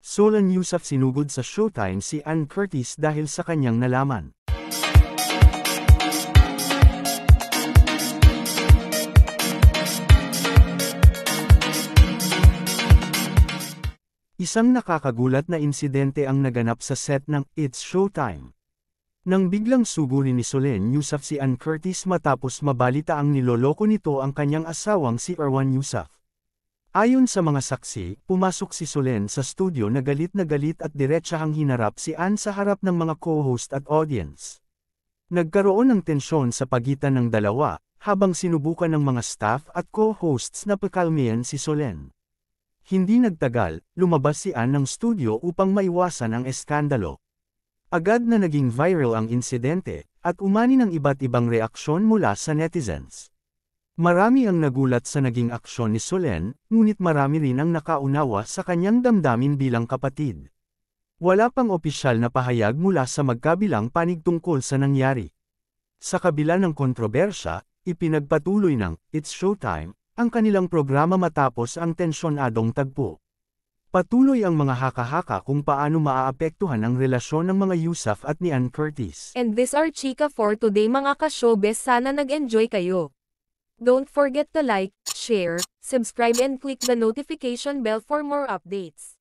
Solan Yusuf sinugod sa Showtime si Ann Curtis dahil sa kanyang nalaman. Isang nakakagulat na insidente ang naganap sa set ng It's Showtime. Nang biglang sugurin ni Solan Yusuf si Ann Curtis matapos mabalita ang niloloko nito ang kanyang asawang si Erwan Yusuf. Ayon sa mga saksi, pumasok si Solan sa studio na galit at diretsahang hinarap si Ann sa harap ng mga co-host at audience. Nagkaroon ng tensyon sa pagitan ng dalawa, habang sinubukan ng mga staff at co-hosts na pakalmayan si Solan. Hindi nagtagal, lumabas si Ann ng studio upang maiwasan ang eskandalo. Agad na naging viral ang insidente, at umani ng iba't ibang reaksyon mula sa netizens. Marami ang nagulat sa naging aksyon ni Solan, ngunit marami rin ang nakaunawa sa kanyang damdamin bilang kapatid. Wala pang opisyal na pahayag mula sa magkabilang panig tungkol sa nangyari. Sa kabila ng kontrobersya, ipinagpatuloy ng It's Showtime ang kanilang programa matapos ang tensyonadong tagpo. Patuloy ang mga haka-haka kung paano maaapektuhan ang relasyon ng mga Yusuf at ni Ann Curtis. And this are chika for today mga ka-showbiz, sana nag-enjoy kayo. Don't forget to like, share, subscribe and click the notification bell for more updates.